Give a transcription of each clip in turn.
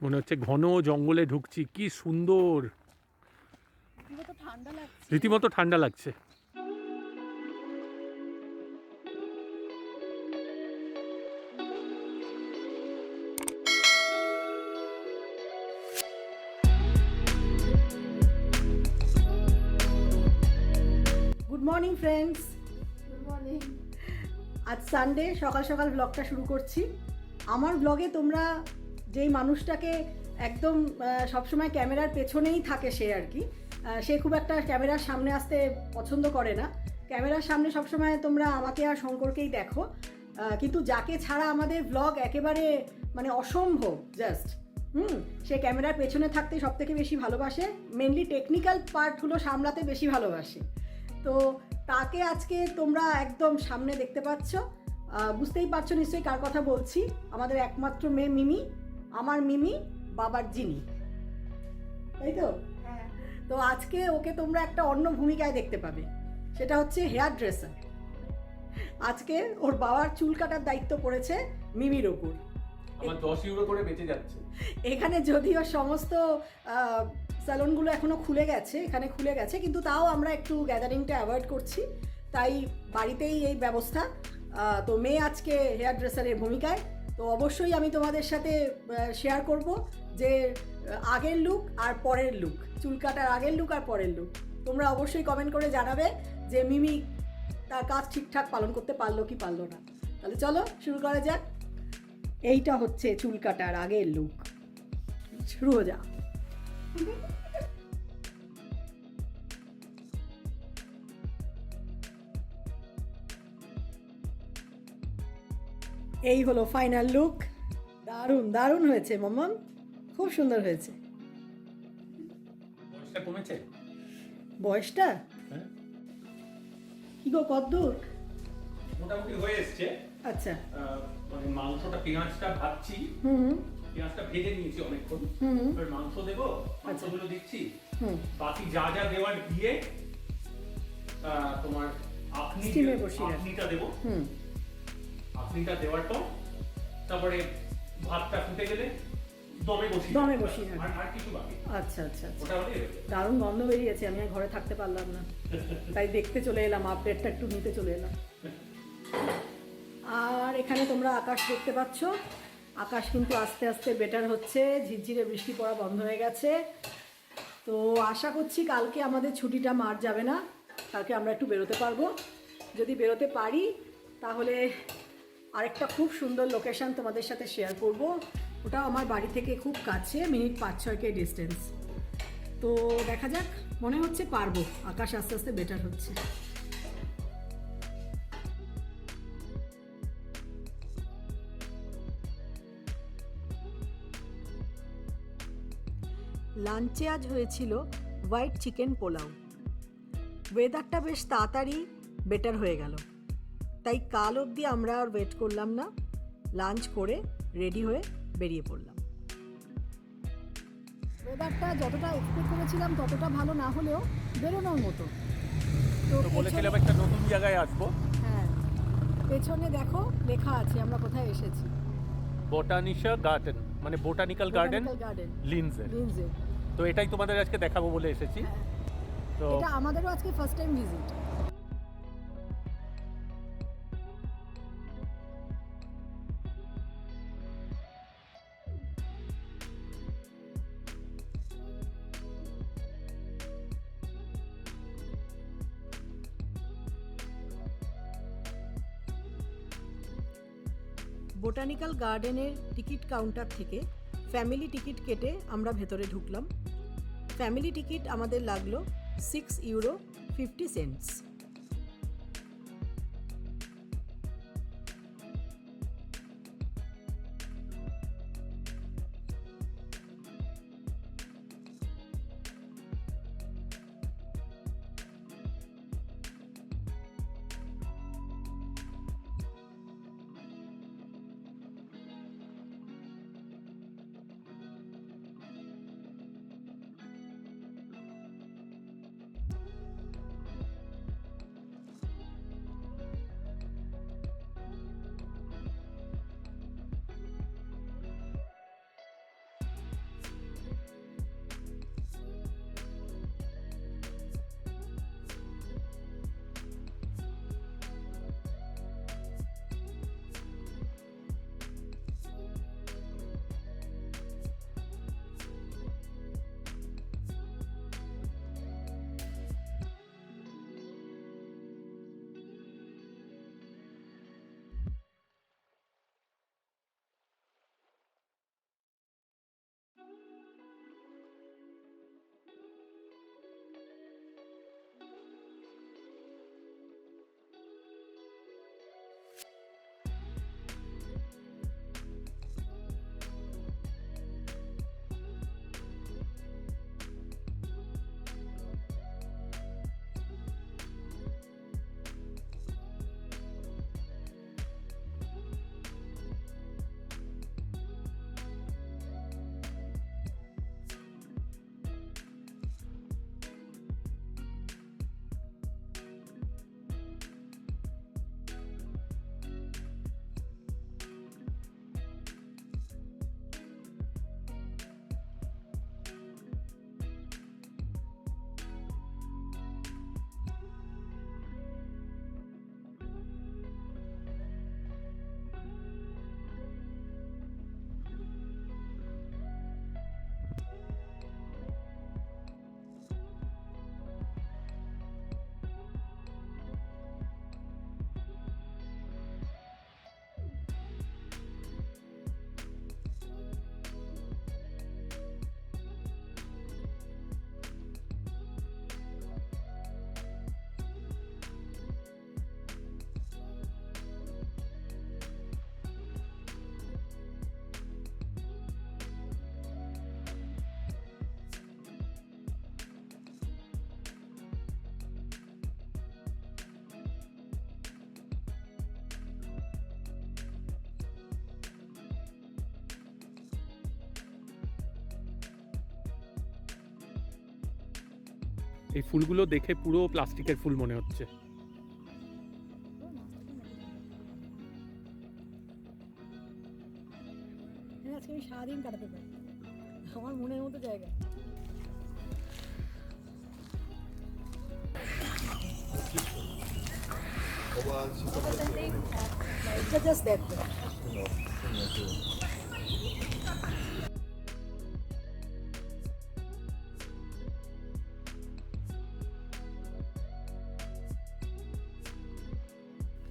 মনে হচ্ছে ঘন জঙ্গলে ঢুকছি, কি সুন্দর, রীতিমতো ঠান্ডা লাগছে। Good morning friends. Good morning. আজ সানডে, সকাল সকাল ব্লগটা শুরু করছি। আমার ব্লগে তোমরা যেই মানুষটাকে একদম সবসময় ক্যামেরার পেছনেই থাকে, সে আর কি, সে খুব একটা ক্যামেরার সামনে আসতে পছন্দ করে না। ক্যামেরার সামনে সবসময় তোমরা আমাকে আর শঙ্করকেই দেখো, কিন্তু যাকে ছাড়া আমাদের ব্লগ একেবারে মানে অসম্ভব, জাস্ট সে ক্যামেরার পেছনে থাকতে সব থেকে বেশি ভালোবাসে, মেনলি টেকনিক্যাল পার্টগুলো সামলাতে বেশি ভালোবাসে। তো তাকে আজকে তোমরা একদম সামনে দেখতে পাচ্ছ, বুঝতেই পারছো নিশ্চয়ই কার কথা বলছি। আমাদের একমাত্র মেয়ে মিমি, আমার মিমি, বাবার জিনি, তাই তো? হ্যাঁ। তো আজকে ওকে তোমরা একটা অন্য ভূমিকায় দেখতে পাবে, সেটা হচ্ছে হেয়ার ড্রেসার। আজকে ওর বাবার চুল কাটার দায়িত্ব পড়েছে মিমির ওপর। আমার 10 ইউরো করে বেঁচে যাচ্ছে। এখানে যদিও সমস্ত স্যালনগুলো এখনো খুলে গেছে, এখানে খুলে গেছে, কিন্তু তাও আমরা একটু গ্যাদারিংটা অ্যাভয়েড করছি, তাই বাড়িতেই এই ব্যবস্থা। তো মেয়ে আজকে হেয়ার ড্রেসারের ভূমিকায়। তো অবশ্যই আমি তোমাদের সাথে শেয়ার করব যে আগের লুক আর পরের লুক, চুল কাটার আগের লুক আর পরের লুক। তোমরা অবশ্যই কমেন্ট করে জানাবে যে মিমি তার কাজ ঠিকঠাক পালন করতে পারলো কি পারলো না। তাহলে চলো শুরু করা যাক। এইটা হচ্ছে চুল কাটার আগের লুক, শুরু হয়ে যা। এই হলো ফাইনাল লুক। দারুণ দারুণ হয়েছে মাম্মাম, খুব সুন্দর হয়েছে। বয়সটা কমেছে? বয়সটা কি গো, কতদূর? মোটামুটি হয়ে এসছে। আচ্ছা, মানে মাংসটা, পেঁয়াজটা ভাজছি, পেঁয়াজটা ভেজে নিয়েছি অনেকক্ষণ। এবার মাংস দেবো, মাংসগুলো দিচ্ছি, বাকি যা যা দেওয়ার দিয়ে তোমার আখনিটা দেবো। আখনিটা দেওয়ার পর তারপরে ভাতটা ফুটে গেলে দমে বসিয়ে আর কিছু বাকি। আচ্ছা আচ্ছা, ওটা হলে দারুণ গন্ধ বেরিয়েছে, আমি আর ঘরে থাকতে পারলাম না, তাই দেখতে চলে এলাম, আপডেটটা একটু নিতে চলে এলাম। আর এখানে তোমরা আকাশ দেখতে পাচ্ছ, আকাশ কিন্তু আস্তে আস্তে বেটার হচ্ছে, ঝিরঝিরে বৃষ্টি পড়া বন্ধ হয়ে গেছে। তো আশা করছি কালকে আমাদের ছুটিটা মার যাবে না, কালকে আমরা একটু বেরোতে পারবো। যদি বেরোতে পারি তাহলে আরেকটা খুব সুন্দর লোকেশন তোমাদের সাথে শেয়ার করব, ওটা আমার বাড়ি থেকে খুব কাছে, মিনিট 5-6 ডিস্টেন্স। তো দেখা যাক, মনে হচ্ছে পারবো, আকাশ আস্তে আস্তে বেটার হচ্ছে। লাঞ্চে আজ হয়েছিল হোয়াইট চিকেন পোলাও। ওয়েদারটা বেশ তাড়াতাড়ি বেটার হয়ে গেল, তাই কাল অবধি আমরা আর ওয়েট করলাম না, লাঞ্চ করে রেডি হয়ে বেরিয়ে পড়লাম। ওয়েদারটা যতটা এক্সপেক্ট করেছিলাম ততটা ভালো না হলেও বেরোনোর মতো। তো বলেছিলাম একটা নতুন জায়গায় আসবো। হ্যাঁ, পেছনে দেখো লেখা আছে আমরা কোথায় এসেছি, বোটানিশা গার্ডেন, মানে বোটানিক্যাল গার্ডেন লিনজে। তো এটাই তোমাদের আজকে দেখাবো বলে এসেছি। তো এটা আমাদেরও আজকে ফার্স্ট টাইম ভিজিট। বোটানিক্যাল গার্ডেনের টিকিট কাউন্টার থেকে ফ্যামিলি টিকিট কেটে আমরা ভেতরে ঢুকলাম। ফ্যামিলি টিকিট আমাদের লাগলো 6 ইউরো 50 সেন্টস। এই ফুলগুলো দেখে পুরো প্লাস্টিকের ফুল মনে হচ্ছে। আজকে আমি সারাদিন কাটাতে পারি, আমার মনের মতো জায়গা। এটা জাস্ট দেখো,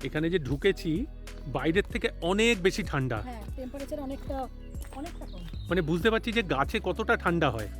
এখানে যে ঢুকেছি বাইরের থেকে অনেক বেশি ঠান্ডা, হ্যাঁ টেম্পারেচার অনেকটা অনেকটা কম। মানে বুঝতে পারছি যে গাছে কতটা ঠান্ডা হয়।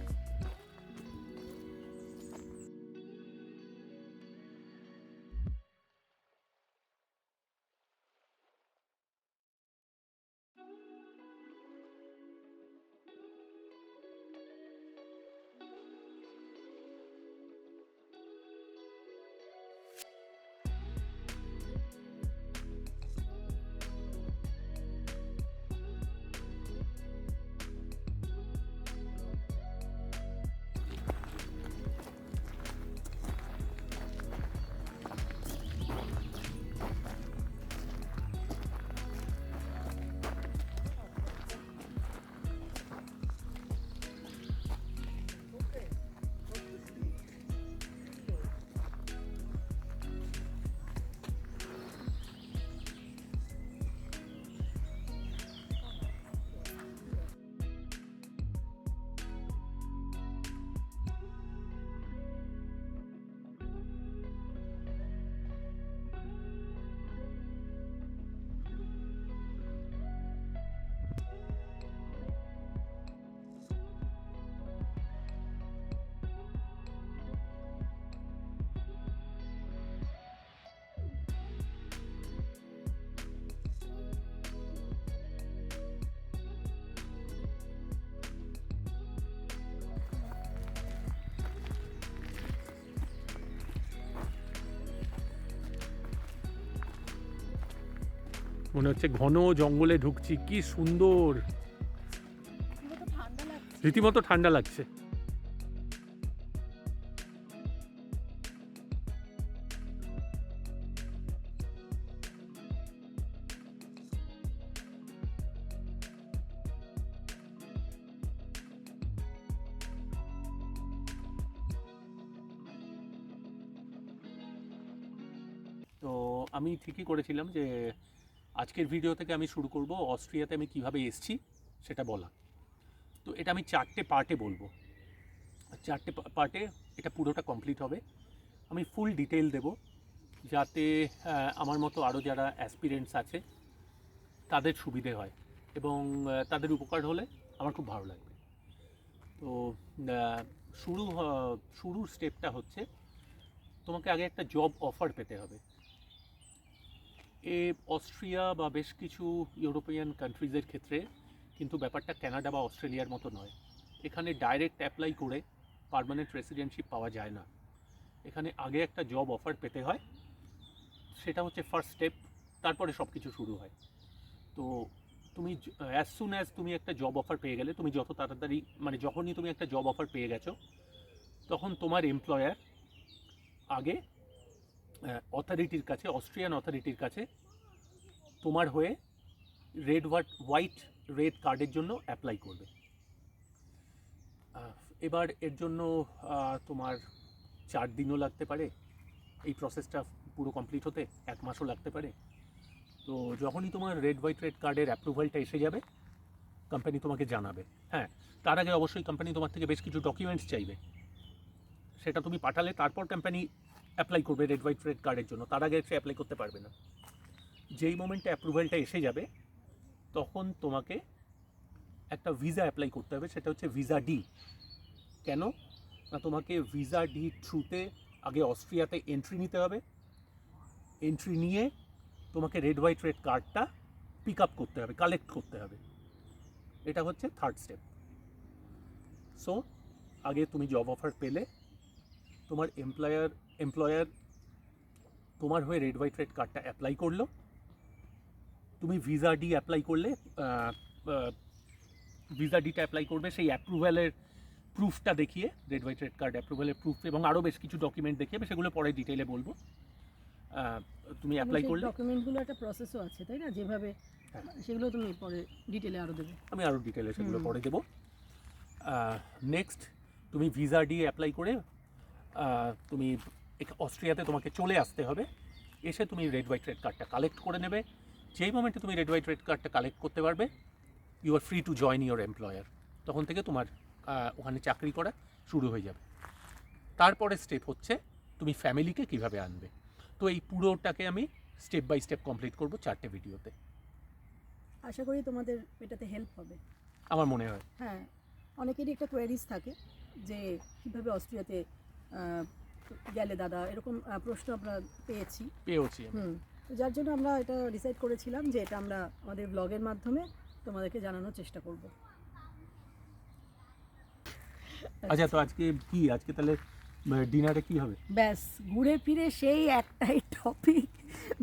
মনে হচ্ছে ঘন জঙ্গলে ঢুকছি, কি সুন্দর, রীতিমতো ঠান্ডা লাগছে। তো আমি ঠিকই করেছিলাম যে আজকের ভিডিও থেকে আমি শুরু করব অস্ট্রিয়াতে আমি কিভাবে এসেছি সেটা বলা। তো এটা আমি 4টে পার্টে বলবো, 4টে পার্টে এটা পুরোটা কমপ্লিট হবে। আমি ফুল ডিটেল দেব যাতে আমার মতো আরও যারা অ্যাসপিরেন্টস আছে তাদের সুবিধে হয় এবং তাদের উপকার হলে আমার খুব ভালো লাগবে। তো শুরুর স্টেপটা হচ্ছে তোমাকে আগে একটা জব অফার পেতে হবে। অস্ট্রিয়া বা বেশ কিছু ইউরোপিয়ান কান্ট্রিজের ক্ষেত্রে কিন্তু ব্যাপারটা কানাডা বা অস্ট্রেলিয়ার মতো নয়। এখানে ডাইরেক্ট অ্যাপ্লাই করে পার্মানেন্ট রেসিডেন্টশিপ পাওয়া যায় না, এখানে আগে একটা জব অফার পেতে হয়, সেটা হচ্ছে ফার্স্ট স্টেপ, তারপরে সব কিছু শুরু হয়। তো তুমি অ্যাজ সুন অ্যাজ তুমি একটা জব অফার পেয়ে গেলে, তুমি যত তাড়াতাড়ি মানে যখনই তুমি একটা জব অফার পেয়ে গেছো তখন তোমার এমপ্লয়ার আগে অথরিটির কাছে, অস্ট্রিয়ান অথরিটির কাছে তোমার হয়ে হোয়াইট রেড কার্ডের জন্য অ্যাপ্লাই করবে। এবার এর জন্য তোমার 4 দিনও লাগতে পারে, এই প্রসেসটা পুরো কমপ্লিট হতে 1 মাসও লাগতে পারে। তো যখনই তোমার হোয়াইট রেড কার্ডের অ্যাপ্রুভালটা এসে যাবে কোম্পানি তোমাকে জানাবে। হ্যাঁ, তার আগে অবশ্যই কোম্পানি তোমার থেকে বেশ কিছু ডকুমেন্টস চাইবে, সেটা তুমি পাঠালে তারপর কোম্পানি অ্যাপ্লাই করবে হোয়াইট রেড কার্ডের জন্য, তার আগে সে অ্যাপ্লাই করতে পারবে না। যেই মোমেন্টে অ্যাপ্রুভালটা এসে যাবে তখন তোমাকে একটা ভিসা অ্যাপ্লাই করতে হবে, সেটা হচ্ছে ভিসা ডি। কেন না, তোমাকে ভিসা ডি থ্রুতে আগে অস্ট্রিয়াতে এন্ট্রি নিতে হবে, এন্ট্রি নিয়ে তোমাকে হোয়াইট রেড কার্ডটা পিক আপ করতে হবে, কালেক্ট করতে হবে। এটা হচ্ছে থার্ড স্টেপ। সো আগে তুমি জব অফার পেলে, তোমার এমপ্লয়ার তোমার হয়ে হোয়াইট রেড কার্ডটা অ্যাপ্লাই করলো, তুমি ভিসা ডি অ্যাপ্লাই করলে ভিসা ডিটা অ্যাপ্লাই করবে, সেই অ্যাপ্রুভ্যালের প্রুফটা দেখিয়ে রেড হোয়াইট রেড কার্ড অ্যাপ্রুভালের প্রুফ এবং আরও বেশ কিছু ডকুমেন্ট দেখিয়ে সেগুলো পরে ডিটেলে বলবো। তুমি অ্যাপ্লাই করলে ডকুমেন্টগুলো একটা প্রসেসও আছে তাই না, যেভাবে হ্যাঁ। সেগুলো তুমি পরে ডিটেলে আরও দেবে। আমি আরও ডিটেলে সেগুলো পরে দেবো। নেক্সট তুমি ভিসা দিয়ে অ্যাপ্লাই করে তুমি অস্ট্রিয়াতে তোমাকে চলে আসতে হবে। এসে তুমি রেড হোয়াইট রেড কার্ডটা কালেক্ট করে নেবে। যেই মোমেন্টে তুমি রেড হোয়াইট রেড কার্ডটা কালেক্ট করতে পারবে, you are free to join your employer. তখন থেকে তোমার ওখানে চাকরি করা শুরু হয়ে যাবে। তারপরে স্টেপ হচ্ছে তুমি ফ্যামিলিকে কিভাবে আনবে। তো এই পুরোটাকে আমি স্টেপ বাই স্টেপ কমপ্লিট করব 4টে ভিডিওতে। আশা করি তোমাদের এটাতে হেল্প হবে। আমার মনে হয় হ্যাঁ, অনেকেরই একটা কোয়ারিজ থাকে যে কীভাবে অস্ট্রিয়াতে গেলে দাদা, এরকম প্রশ্ন আমরা পেয়েছি। তো যার জন্য আমরা এটা ডিসাইড করেছিলাম যে এটা আমরা আমাদের ব্লগের মাধ্যমে তোমাদেরকে জানানোর চেষ্টা করব। আচ্ছা, তো আজকে তাহলে ডিনারে কি হবে? ব্যাস ঘুরে ফিরে সেই একটাই টপিক,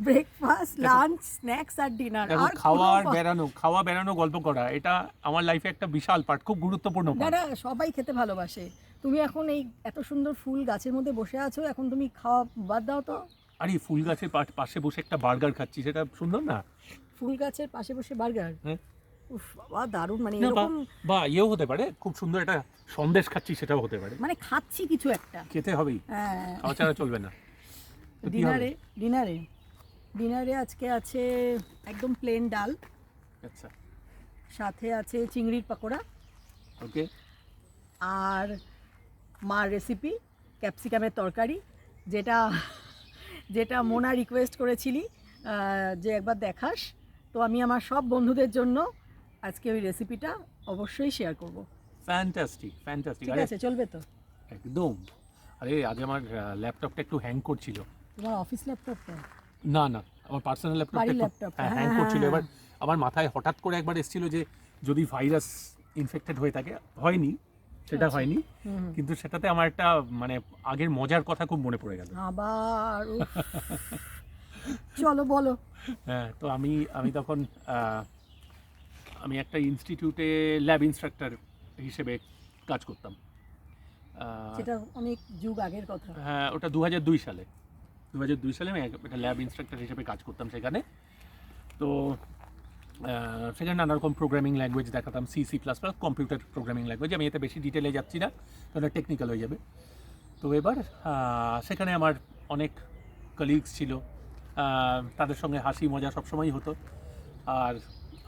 ব্রেকফাস্ট, লাঞ্চ, স্ন্যাক্স আর ডিনার। আর খাওয়া বেড়ানো গল্প করা, এটা আমার লাইফে একটা বিশাল পার্ট, খুব গুরুত্বপূর্ণ পার্ট। দাদা সবাই খেতে ভালোবাসে, তুমি এখন এই এত সুন্দর ফুল গাছের মধ্যে বসে আছো, এখন তুমি খাওয়া বাদ দাও তো। আরে ফুল গাছের পাশে বসে একটা বার্গার খাচ্ছি, সেটা সুন্দর না? ফুল গাছের পাশে বসে বার্গার, হ্যাঁ উফ বাবা দারুণ। মানে এরকম বা ইয়েও হতে পারে, খুব সুন্দর একটা সন্দেশ খাচ্ছি, সেটাও হতে পারে। মানে খাচ্ছি কিছু একটা, খেতে হবেই, খাওয়া ছাড়া চলবে না। ডিনারে আজকে আছে একদম প্লেন ডাল, আচ্ছা, সাথে আছে চিংড়ির পাকোড়া, ওকে, আর মার রেসিপি ক্যাপসিকামের তরকারি, যেটা মোনা রিকোয়েস্ট করেছিলি যে একবার দেখাস। তো আমি আমার সব বন্ধুদের জন্য আজকে ওই রেসিপিটা অবশ্যই শেয়ার করব। ফ্যান্টাস্টিক। ঠিক আছে, চলবে তো? একদম। আরে আজ আমার ল্যাপটপটা একটু হ্যাং করছিল। তোমার অফিস ল্যাপটপটা? না, আমার পার্সোনাল ল্যাপটপটা হ্যাং করছিল। এবার আমার মাথায় হঠাৎ করে একবার এসেছিল যে যদি ভাইরাস ইনফেক্টেড হয়ে থাকে, হয়নি, সেটা হয়নি, কিন্তু সেটাতে আমার একটা মানে আগের মজার কথা খুব মনে পড়ে গেল আবার। চলো বলো। হ্যাঁ, তো আমি তখন আমি একটা ইনস্টিটিউটে ল্যাব ইনস্ট্রাক্টর হিসেবে কাজ করতাম। সেটা অনেক যুগ আগের কথা। হ্যাঁ, ওটা 2002 সালে আমি একটা ল্যাব ইনস্ট্রাক্টর হিসেবে কাজ করতাম সেখানে। তো সেখানে নানা রকম প্রোগ্রামিং ল্যাঙ্গুয়েজ দেখাতাম, C++, কম্পিউটার প্রোগ্রামিং ল্যাঙ্গুয়েজ। আমি এতে বেশি ডিটেলে যাচ্ছি না, কারণ টেকনিক্যাল হয়ে যাবে। তো এবার সেখানে আমার অনেক কলিগস ছিল, তাদের সঙ্গে হাসি মজা সবসময়ই হতো। আর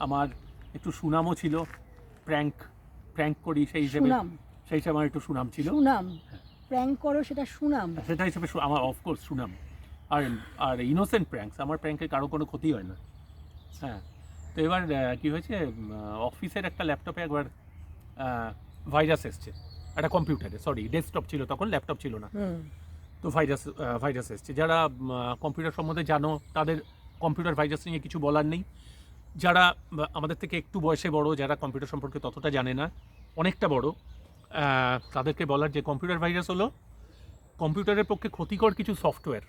আমার একটু সুনামও ছিল, প্র্যাঙ্ক করি সেই হিসেবে আমার একটু সুনাম ছিল। প্র্যাঙ্ক করো, সেটা হিসেবে আমার অফকোর্স সুনাম। আর ইনোসেন্ট প্র্যাঙ্কস, আমার প্র্যাঙ্কে কারো কোনো ক্ষতি হয় না। হ্যাঁ, তো এবার কি হয়েছে, অফিসের একটা ল্যাপটপে একবার ভাইরাস এসছে, একটা কম্পিউটারে, ডেস্কটপ ছিল তখন, ল্যাপটপ ছিল না। তো ভাইরাস এসছে। যারা কম্পিউটার সম্বন্ধে জানো তাদের কম্পিউটার ভাইরাস নিয়ে কিছু বলার নেই। যারা আমাদের থেকে একটু বয়সে বড়, যারা কম্পিউটার সম্পর্কে ততটা জানে না, অনেকটা বড়, তাদেরকে বলার যে কম্পিউটার ভাইরাস হলো কম্পিউটারের পক্ষে ক্ষতিকর কিছু সফটওয়্যার,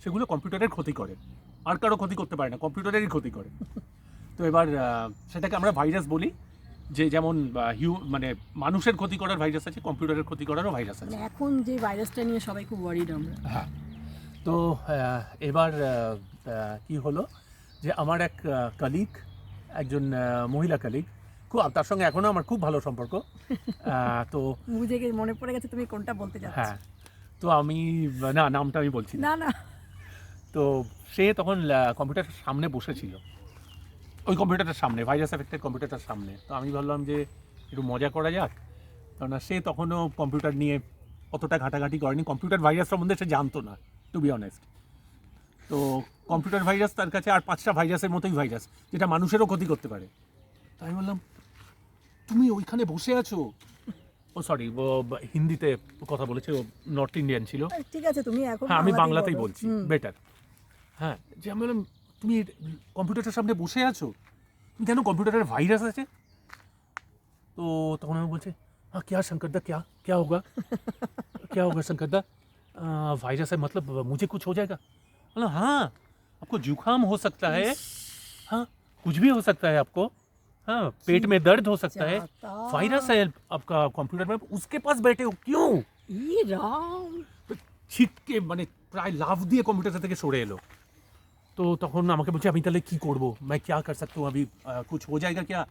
সেগুলো কম্পিউটারের ক্ষতি করে, আর কারো ক্ষতি করতে পারে না, কম্পিউটারেরই ক্ষতি করে। তো এবার সেটাকে আমরা ভাইরাস বলি, যে যেমন মানে মানুষের ক্ষতি করার ভাইরাস আছে, কম্পিউটারের ক্ষতি করারও ভাইরাস আছে। এখন যে ভাইরাসটা নিয়ে সবাই খুব ওয়ারিড আমরা। হ্যাঁ, তো এবার কি হলো যে আমার এক কলিগ, একজন মহিলা কলিগ, তার সঙ্গে এখনো আমার খুব ভালো সম্পর্ক। তো বুঝে মনে পড়ে গেছে তুমি কোনটা বলতে যাচ্ছ। হ্যাঁ, তো আমি নামটা আমি বলছি না। তো সে তখন কম্পিউটারের সামনে বসেছিল, ওই কম্পিউটারটার সামনে, ভাইরাস এফেক্টেড কম্পিউটারটার সামনে। তো আমি ভাবলাম যে একটু মজা করা যাক, কেননা সে তখনও কম্পিউটার নিয়ে অতটা ঘাটাঘাটি করেনি, কম্পিউটার ভাইরাস সম্বন্ধে সে জানতো না, টু বি অনেস্ট। তো কম্পিউটার ভাইরাস তার কাছে আর 5টা ভাইরাসের মতোই ভাইরাস, যেটা মানুষেরও ক্ষতি করতে পারে। তাই আমি বললাম, তুমি ওইখানে বসে আছো? ও হিন্দিতে কথা বলেছে, ও নর্থ ইন্ডিয়ান ছিল। ঠিক আছে, তুমি এখন হ্যাঁ, আমি বাংলাতেই বলছি, বেটার। হ্যাঁ, যে আমি বললাম তুমি কম্পিউটারের সামনে বসে আছো, তুমি জানো কম্পিউটারের ভাইরাস আছে? তো তখন আমি বলছি, হ্যাঁ क्या शंकर दा, क्या होगा शंकर दा, वायरस है मतलब मुझे कुछ हो जाएगा? हाँ, आपको जुकाम हो सकता है, हाँ कुछ भी हो सकता है आपको, हाँ, पेट में दर्द हो सकता है, जाता। वायरस है आपका कंप्यूटर में, उसके पास बैठे हो क्यों? ये রাম ছিটকে মানে প্রায় লাফ দিয়ে কম্পিউটার থেকে সরে এলো। তো তখন আমাকে বলছে আমি তাহলে কি করব, मैं क्या कर सकता हूँ अभी, कुछ हो जाएगा क्या?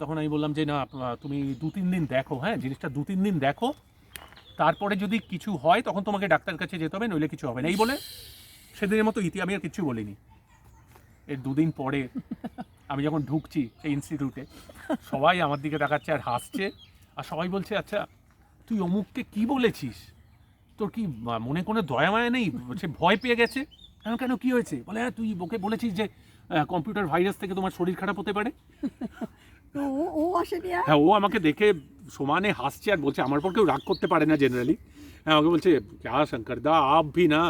তখন আমি বললাম যে না, তুমি 2-3 দিন দেখো, হ্যাঁ জিনিসটা 2-3 দিন দেখো, তারপরে যদি কিছু হয় তখন তোমাকে ডাক্তারের কাছে যেতে হবে, নইলে কিছু হবে না। এই বলে সেদিনের মতো ইতি, আমি আর কিচ্ছু বলিনি। এর 2 দিন পরে আমি যখন ঢুকছি সেই ইনস্টিটিউটে, সবাই আমার দিকে তাকাচ্ছে আর হাসছে, আর সবাই বলছে আচ্ছা তুই অমুককে কি বলেছিস, তোর কি মনে কোনো দয়া মায়া নেই? সে ভয় পেয়ে গেছে। কেন কি হয়েছে? বলে হ্যাঁ তুই ওকে বলেছিস যে কম্পিউটার ভাইরাস থেকে তোমার শরীর খারাপ হতে পারে। তো ও আসেনি আর? হ্যাঁ, ও আমাকে দেখে সমানে হাসছে আর বলছে, আমার পর কেউ রাগ করতে পারে না জেনারেলি। হ্যাঁ, আমাকে বলছে क्या शंकर दा आप भी ना,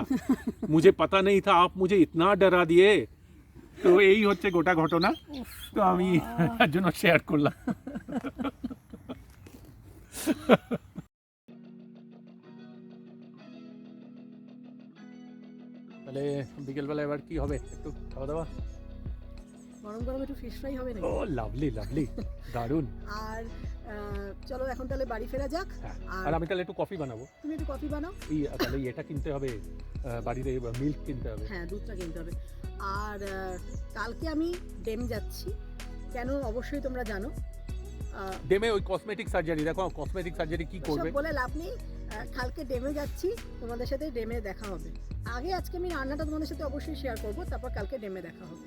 मुझे पता नहीं था आप मुझे इतना डरा दिए। তো এই হচ্ছে গোটা ঘটনা। তো আমি তার জন্য শেয়ার করলাম। তাহলে বিকেলবেলা এবার কি হবে, একটু খাওয়া দাওয়া? গরম গরম একটু ফিশ ফ্রাই হবে ও নাকি? লাভলি লাভলি, দারুণ। আর চলো এখন তাহলে বাড়ি ফেরা যাক। হ্যাঁ, আর আর আমি তাহলে একটু কফি বানাবো। তুমি একটু কফি বানাও। এই তাহলে এটা কিনতে হবে, বাড়িতে মিল্ক কিনতে হবে। হ্যাঁ, দুধটা কিনতে হবে। আর কালকে আমি ডেম যাচ্ছি, কেন অবশ্যই তোমরা জানো। ডেমে ওই কসমেটিক সার্জারি, দেখো কসমেটিক সার্জারি কি করবে। সব বলে লাভ নেই, কালকে ডেমে যাচ্ছি, তোমাদের সাথে ডেমে দেখা হবে। আগে আজকে আমি রান্নাটা তোমাদের সাথে অবশ্যই শেয়ার করবো, তারপর কালকে ডেমে দেখা হবে।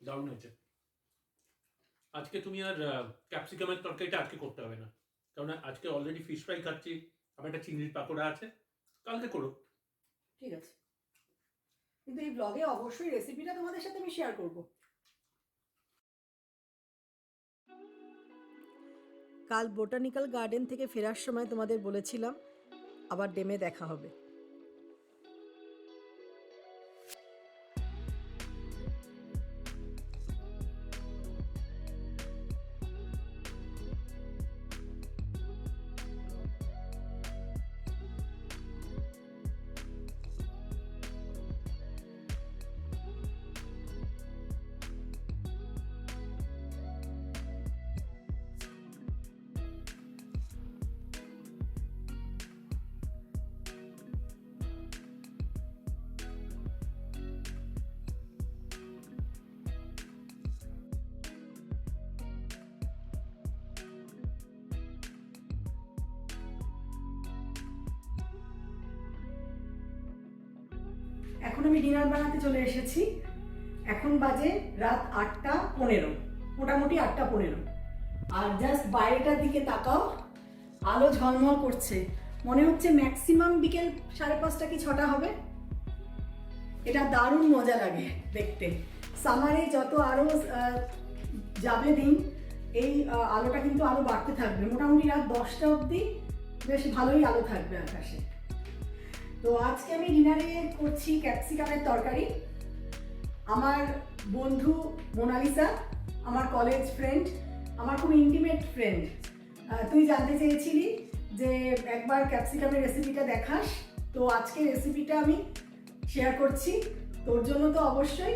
দারুণ হয়েছে। আজকে তুমি আর ক্যাপসিকামের তরকারিটা আজকে করতে হবে না, কারণ আজকে অলরেডি ফিশ ফ্রাই খাচ্ছি, আমার একটা চিংড়ির পাকোড়া আছে, কালকে করো। ঠিক আছে, কিন্তু এই ব্লগে অবশ্যই রেসিপিটা তোমাদের সাথে আমি শেয়ার করব। কাল বোটানিক্যাল গার্ডেন থেকে ফেরার সময় তোমাদের বলেছিলাম আবার ডেমে দেখা হবে। এখন আমি ডিনার বানাতে চলে এসেছি। এখন বাজে রাত 8:15, মোটামুটি 8:15। আর জাস্ট বাইরেটার দিকে তাকাও, আলো ঝলমল করছে, মনে হচ্ছে ম্যাক্সিমাম বিকেল 5:30 কি 6টা হবে। এটা দারুণ মজা লাগে দেখতে। সামারে যত আরো যাবে দিন, এই আলোটা কিন্তু আরো বাড়তে থাকবে, মোটামুটি রাত 10টা অবধি বেশ ভালোই আলো থাকবে আকাশে। তো আজকে আমি ডিনারে করছি ক্যাপসিকামের তরকারি। আমার বন্ধু মোনালিসা, আমার কলেজ ফ্রেন্ড, আমার খুব ইন্টিমেট ফ্রেন্ড, তুই জানতে চেয়েছিলি যে একবার ক্যাপসিকামের রেসিপিটা দেখাস, তো আজকে রেসিপিটা আমি শেয়ার করছি তোর জন্য, তো অবশ্যই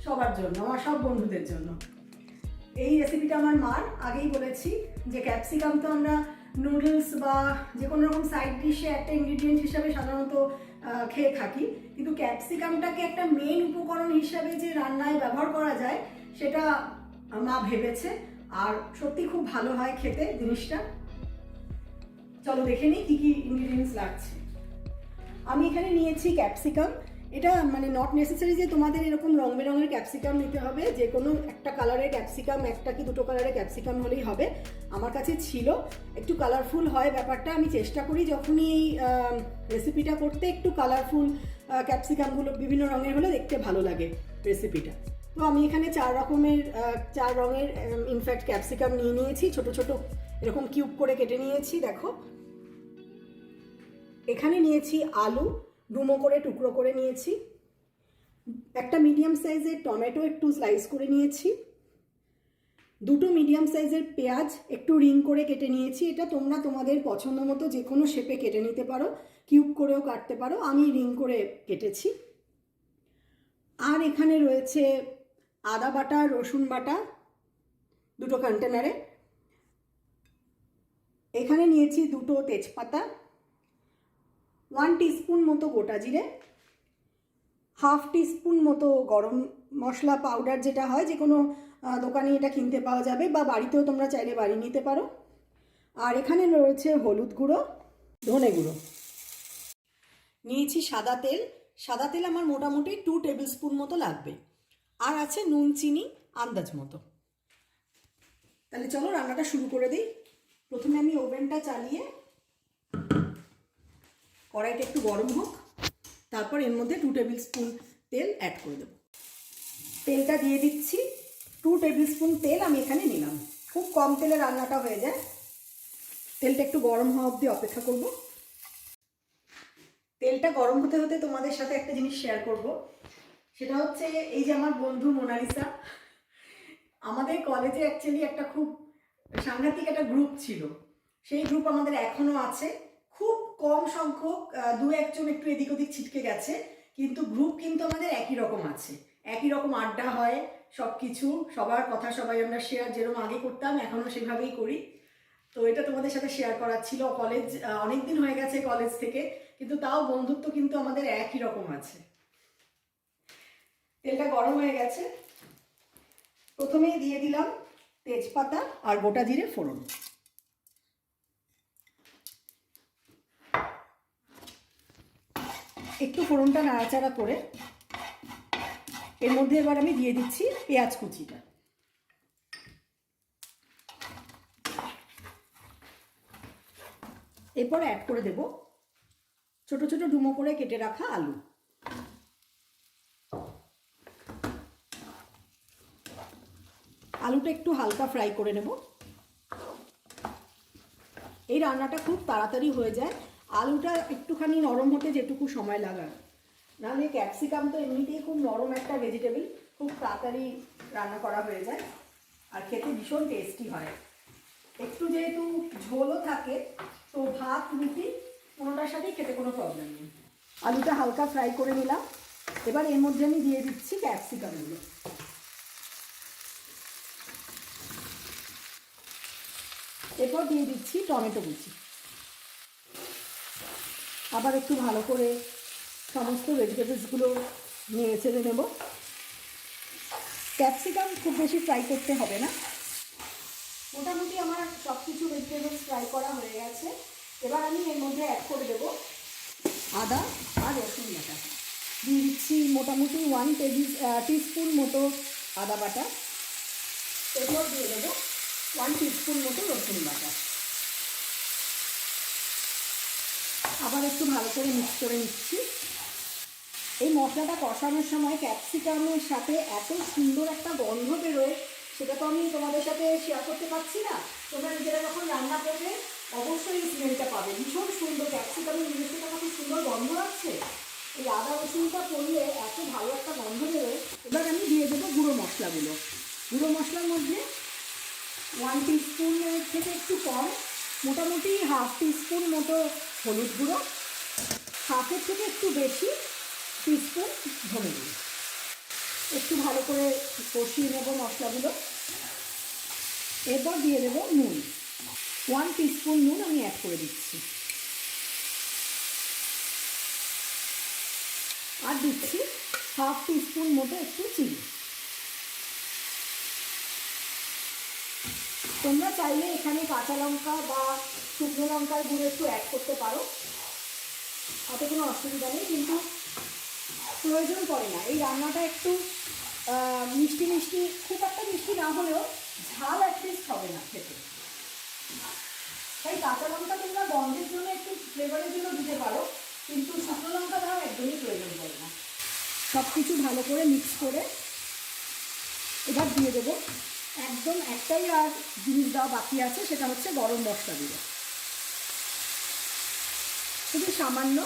সবার জন্য, আমার সব বন্ধুদের জন্য। এই রেসিপিটা আমার মার, আগেই বলেছি যে ক্যাপসিকাম তো আমরা নুডলস বা যে কোনো রকম সাইড ডিশে একটা ইনগ্রিডিয়েন্ট হিসাবে সাধারণত খেয়ে থাকি, কিন্তু ক্যাপসিকামটাকে একটা মেন উপকরণ হিসাবে যে রান্নায় ব্যবহার করা যায় সেটা মা ভেবেছে, আর সত্যি খুব ভালো হয় খেতে জিনিসটা। চলো দেখে নিই কী কী ইনগ্রিডিয়েন্টস লাগছে। আমি এখানে নিয়েছি ক্যাপসিকাম। এটা মানে নট নেসেসারি যে তোমাদের এরকম রং বেরঙের ক্যাপসিকাম নিতে হবে, যে কোনো একটা কালারের ক্যাপসিকাম, একটা কি দুটো কালারের ক্যাপসিকাম হলেই হবে। আমার কাছে ছিল, একটু কালারফুল হয় ব্যাপারটা, আমি চেষ্টা করি যখনই এই রেসিপিটা করতে একটু কালারফুল ক্যাপসিকামগুলো বিভিন্ন রঙের হলে দেখতে ভালো লাগে রেসিপিটা। তো আমি এখানে 4 রঙের ইনফ্যাক্ট ক্যাপসিকাম নিয়ে নিয়েছি, ছোট ছোট এরকম কিউব করে কেটে নিয়েছি। দেখো এখানে নিয়েছি আলু, ডুমো করে টুকরো করে নিয়েছি, একটা মিডিয়াম সাইজের টমেটো একটু স্লাইস করে নিয়েছি, দুটো মিডিয়াম সাইজের পেঁয়াজ একটু রিং করে কেটে নিয়েছি। এটা তোমরা তোমাদের পছন্দ মতো যে কোনো শেপে কেটে নিতে পারো, কিউব করেও কাটতে পারো, আমি রিং করে কেটেছি। আর এখানে রয়েছে আদা বাটা, রসুন বাটা দুটো কন্টেনারে। এখানে নিয়েছি দুটো তেজপাতা, 1 টিস্পুন মতো গোটা জিরে, হাফ টিস্পুন মতো গরম মশলা পাউডার, যেটা হয় যে কোনো দোকানে এটা কিনতে পাওয়া যাবে, বা বাড়িতেও তোমরা চাইলে বাড়ি নিতে পারো। আর এখানে রয়েছে হলুদ গুঁড়ো, ধনে গুঁড়ো। নিয়েছি সাদা তেল। সাদা তেল আমার মোটামুটি 2 টেবিল স্পুন মতো লাগবে। আর আছে নুন চিনি আন্দাজ মতো। তাহলে চলো রান্নাটা শুরু করে দিই। প্রথমে আমি ওভেনটা চালিয়ে কড়াইটা একটু গরম হোক, তারপর এর মধ্যে 2 টেবিল স্পুন তেল অ্যাড করে দেবো। তেলটা দিয়ে দিচ্ছি। 2 টেবিল স্পুন তেল আমি এখানে নিলাম। খুব কম তেলে রান্নাটা হয়ে যায়। তেলটা একটু গরম হওয়া অবধি অপেক্ষা করব। তেলটা গরম হতে হতে তোমাদের সাথে একটা জিনিস শেয়ার করব। সেটা হচ্ছে এই যে আমার বন্ধু মোনালিসা, আমাদের কলেজে অ্যাকচুয়ালি একটা খুব সাংঘাতিক একটা গ্রুপ ছিল। সেই গ্রুপ আমাদের এখনো আছে। খুব কম সংখ্যক 2-1 জন একটু এদিক ওদিক ছিটকে গেছে, কিন্তু গ্রুপ কিন্তু আমাদের একই রকম আছে। একই রকম আড্ডা হয়, সব কিছু, সবার কথা সবাই আমরা শেয়ার যেরকম আগে করতাম এখনও সেভাবেই করি। তো এটা তোমাদের সাথে শেয়ার করার ছিল। কলেজ অনেক দিন হয়ে গেছে কলেজ থেকে, কিন্তু তাও বন্ধুত্ব কিন্তু আমাদের একই রকম আছে। তেলটা গরম হয়ে গেছে। প্রথমেই দিয়ে দিলাম তেজপাতা আর গোটা জিরে ফোড়ন। একটু ফোড়নটা নাড়াচাড়া করে এর মধ্যে এবার আমি দিয়ে দিচ্ছি পেঁয়াজ কুচিটা। এরপর অ্যাড করে দেব ছোট ছোট ডুমো করে কেটে রাখা আলু। আলুটা একটু হালকা ফ্রাই করে নেব। এই রান্নাটা খুব তাড়াতাড়ি হয়ে যায়। আলুটা একটুখানি নরম হতে যেটুকু সময় লাগার, নাহলে ক্যাপসিকাম তো এমনিতেই খুব নরম একটা ভেজিটেবল, খুব তাড়াতাড়ি রান্না করা হয়ে যায় আর খেতে ভীষণ টেস্টি হয়। একটু যেহেতু ঝোলও থাকে, তো ভাত রুটি কোনোটার সাথেই খেতে কোনো প্রবলেম নেই। আলুটা হালকা ফ্রাই করে নিলাম। এবার এর মধ্যে আমি দিয়ে দিচ্ছি ক্যাপসিকামগুলো। এরপর দিয়ে দিচ্ছি টমেটো কুচি। আবার একটু ভালো করে সমস্ত ভেজিটেবলসগুলো নেড়ে চেড়ে নেব। ক্যাপসিকাম খুব বেশি ফ্রাই করতে হবে না। মোটামুটি আমার সব কিছু ভেজিটেবলস ফ্রাই করা হয়ে গেছে। এবার আমি এর মধ্যে অ্যাড করে দেবো আদা আর রসুন বাটা। দিয়ে দিচ্ছি মোটামুটি 1 টিস্পুন মতো আদা বাটা। এরপর দিয়ে দেবো 1 টিস্পুন মতো রসুন বাটা। আবার একটু ভালো করে মিক্স করে নিচ্ছি। এই মশলাটা কষানোর সময় ক্যাপসিকামের সাথে এত সুন্দর একটা গন্ধ বেরোয়, সেটা তো আমি তোমাদের সাথে শেয়ার করতে পারছি না। তোমরা নিজেরা যখন রান্না করবে অবশ্যই এই স্মেলটা পাবে। ভীষণ সুন্দর, ক্যাপসিকামের নিজস্ব একটা খুব সুন্দর গন্ধ আছে। এই আদা রসুনটা পড়লে এত ভালো একটা গন্ধ বেরোয়। এবার আমি দিয়ে দেবো গুঁড়ো মশলাগুলো। গুঁড়ো মশলার মধ্যে 1 টিস্পুনের থেকে একটু কম, মোটামুটি হাফ টিস্পুন মতো হলুদ গুঁড়ো, হাফের থেকে একটু বেশি টিস্পুন ধনে গুঁড়ো। একটু ভালো করে কষিয়ে নেব মশলাগুলো। এরপর দিয়ে দেবো নুন। 1 টিস্পুন নুন আমি অ্যাড করে দিচ্ছি। আর দিচ্ছি হাফ টিস্পুন মতো একটু চিনি। তোমরা চাইলে এখানে কাঁচা লঙ্কা বা শুকনো লঙ্কার গুঁড়ো একটু অ্যাড করতে পারো, তাতে কোনো অসুবিধা নেই, কিন্তু প্রয়োজন পড়ে না। এই রান্নাটা একটু মিষ্টি মিষ্টি, খুব একটা মিষ্টি না হলেও ঝাল অ্যাটলিস্ট হবে না খেতে। তাই কাঁচা লঙ্কা তোমরা গন্ধের জন্য একটু ফ্লেভারের জন্য দিতে পারো, কিন্তু শুকনো লঙ্কা দেওয়া একদমই প্রয়োজন পড়ে না। সব কিছু ভালো করে মিক্স করে এবার দিয়ে দেবো একদম একটাই আর জিনিস দেওয়া বাকি আছে, সেটা হচ্ছে গরম মশলা গুঁড়ো। শুধু সামান্য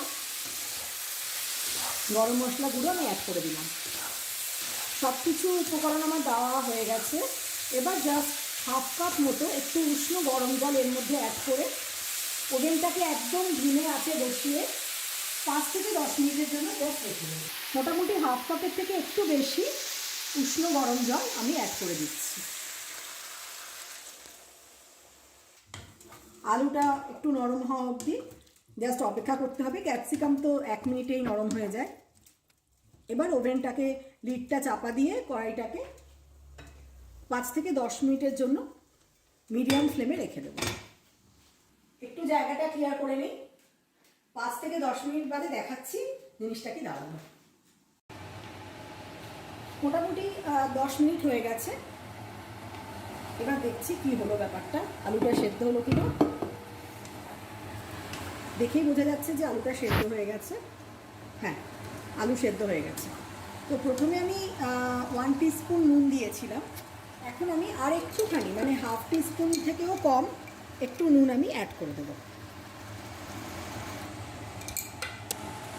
গরম মশলা গুঁড়ো আমি অ্যাড করে দিলাম। সব কিছু উপকরণ আমার দেওয়া হয়ে গেছে। এবার জাস্ট হাফ কাপ মতো একটু উষ্ণ গরম জল এর মধ্যে অ্যাড করে ওভেনটাকে একদম ধিমে আঁচে বসিয়ে 5 থেকে 10 মিনিটের জন্য জাস্ট রেখে দেবো। মোটামুটি হাফ কাপের থেকে একটু বেশি উষ্ণ গরম জল আমি অ্যাড করে দিচ্ছি। আলুটা একটু নরম হওয়া অবধি জাস্ট অপেক্ষা করতে হবে। ক্যাপসিকাম তো 1 মিনিটেই নরম হয়ে যায়। এবার ওভেনটাকে লিডটা চাপা দিয়ে কড়াইটাকে 5 থেকে 10 মিনিটের জন্য মিডিয়াম ফ্লেমে রেখে দেবো। একটু জায়গাটা ক্লিয়ার করে নিই। 5 থেকে 10 মিনিট বাদে দেখাচ্ছি জিনিসটা কি দাঁড়ালো। মোটামুটি 10 মিনিট হয়ে গেছে। এবার দেখছি কি হলো ব্যাপারটা, আলুটা সেদ্ধ হলো কিনা। দেখেই বোঝা যাচ্ছে যে আলুটা সেদ্ধ হয়ে গেছে। হ্যাঁ, আলু সেদ্ধ হয়ে গেছে। তো প্রথমে আমি 1 টিস্পুন নুন দিয়েছিলাম, এখন আমি আর একটুখানি মানে হাফ টিস্পুন থেকেও কম একটু নুন আমি অ্যাড করে দেবো।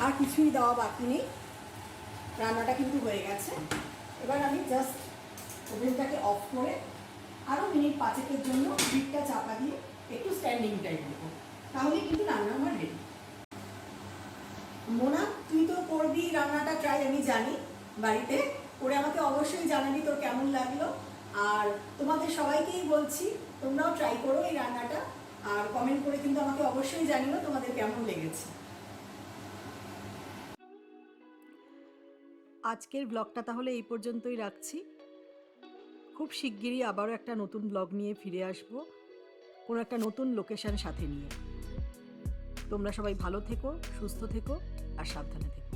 আর কিছুই দেওয়া বাকি নেই, রান্নাটা কিন্তু হয়ে গেছে। এবার আমি জাস্ট ওভেনটাকে অফ করে আরও মিনিট 5-এর জন্য লিডটা চাপা দিয়ে একটু স্ট্যান্ডিং টাইম দেবো, তাহলেই কিন্তু রান্না আমার রেডি। মোনা, তুই তো করবি রান্নাটা ট্রাই, আমি জানি, বাড়িতে করে আমাকে অবশ্যই জানাবি তোর কেমন লাগলো। আর তোমাদের সবাইকেই বলছি তোমরাও ট্রাই করো এই রান্নাটা, আর কমেন্ট করে কিন্তু আমাকে অবশ্যই জানিও তোমাদের কেমন লেগেছে। আজকের ব্লগটা তাহলে এই পর্যন্তই রাখছি। খুব শিগগিরই আবারও একটা নতুন ব্লগ নিয়ে ফিরে আসব, কোনো একটা নতুন লোকেশন সাথে নিয়ে। তোমরা সবাই ভালো থেকো, সুস্থ থেকো আর সাবধানে থেকো।